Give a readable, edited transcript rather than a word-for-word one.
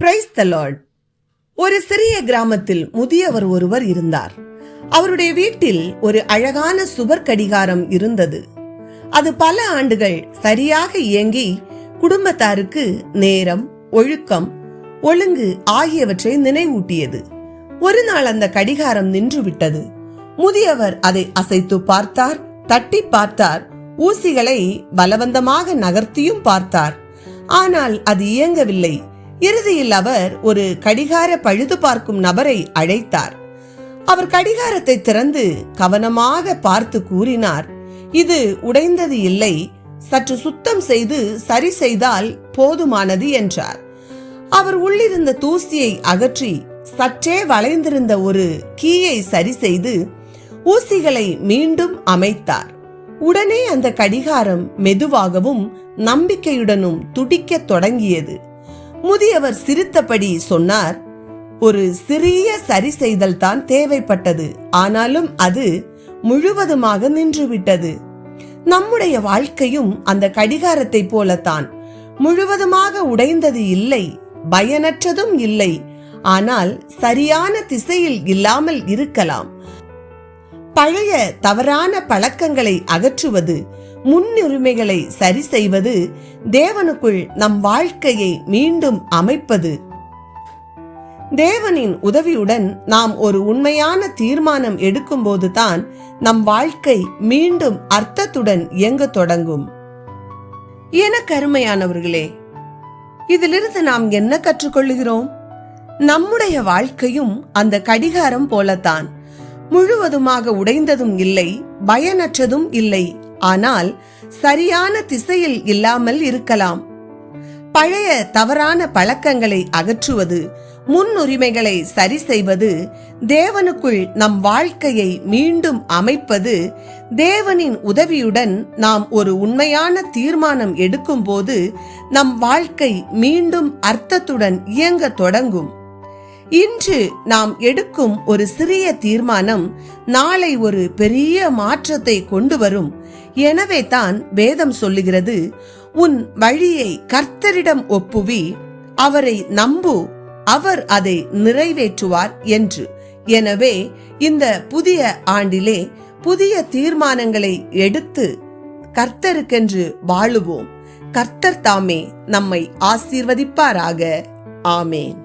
Praise the Lord. ஒரு சிறிய கிராமத்தில் முதியவர் ஒருவர் இருந்தார். அவருடைய வீட்டில் ஒரு அழகான சுவர் கடிகாரம் இருந்தது. அது பல ஆண்டுகள் சரியாக இயங்கி குடும்பத்தாருக்கு நேரம், ஒழுக்கம், ஒழுங்கு ஆகியவற்றை நினைவூட்டியது. ஒரு நாள் அந்த கடிகாரம் நின்று விட்டது. முதியவர் அதை அசைத்து பார்த்தார், தட்டி பார்த்தார், ஊசிகளை பலவந்தமாக நகர்த்தியும் பார்த்தார். ஆனால் அது இயங்கவில்லை. இறுதியில் அவர் ஒரு கடிகார பழுது பார்க்கும் நபரை அழைத்தார். அவர் கடிகாரத்தை திறந்து கவனமாக பார்த்து கூறினார், இது உடைந்தது இல்லை, சற்று சுத்தம் செய்து சரி செய்தால் போதுமானது என்றார். அவர் உள்ளிருந்த தூசியை அகற்றி சற்றே வளைந்திருந்த ஒரு கீயை சரி செய்து ஊசிகளை மீண்டும் அமைத்தார். உடனே அந்த கடிகாரம் மெதுவாகவும் நம்பிக்கையுடனும் துடிக்க தொடங்கியது. முதியவர் சிரித்தபடி சொன்னார், ஒரு சிறிய சரி செய்தல் தான் தேவைப்பட்டது, ஆனாலும் அது முழுவதுமாக நின்றுவிட்டது. நம்முடைய வாழ்க்கையும் அந்த கடிகாரத்தை போலத்தான். முழுவதுமாக உடைந்தது இல்லை, பயனற்றதும் இல்லை, ஆனால் சரியான திசையில் இல்லாமல் இருக்கலாம். பழைய தவறான பழக்கங்களை அகற்றுவது, முன்னுரிமைகளை சரி செய்வது, தேவனுக்குள் நம் வாழ்க்கையை மீண்டும் அமைப்பது. தேவனின் உதவியுடன் நாம் ஒரு உண்மையான தீர்மானம் எடுக்கும் போதுதான் நம் வாழ்க்கை மீண்டும் அர்த்தத்துடன் இயங்க தொடங்கும். எனக்கு அருமையானவர்களே, இதிலிருந்து நாம் என்ன கற்றுக்கொள்கிறோம்? நம்முடைய வாழ்க்கையும் அந்த கடிகாரம் போலத்தான். முழுவதுமாக உடைந்ததும் இல்லை, பயனற்றதும் இல்லை, ஆனால் சரியான திசையில் இல்லாமல் இருக்கலாம். பழைய தவறான பழக்கங்களை அகற்றுவது, முன்னுரிமைகளை சரி செய்வது, தேவனுக்குள் நம் வாழ்க்கையை மீண்டும் அமைப்பது, தேவனின் உதவியுடன் நாம் ஒரு உண்மையான தீர்மானம் எடுக்கும் போது நம் வாழ்க்கை மீண்டும் அர்த்தத்துடன் இயங்க தொடங்கும். இன்று நாம் எடுக்கும் ஒரு சிறிய தீர்மானம் நாளை ஒரு பெரிய மாற்றத்தை கொண்டு வரும். எனவே தான் வேதம் சொல்லுகிறது, உன் வழியை கர்த்தரிடம் ஒப்புவி, அவரை நம்பு, அவர் அதை நிறைவேற்றுவார் என்று. எனவே இந்த புதிய ஆண்டிலே புதிய தீர்மானங்களை எடுத்து கர்த்தருக்கென்று வாழுவோம். கர்த்தர் தாமே நம்மை ஆசீர்வதிப்பாராக. ஆமேன்.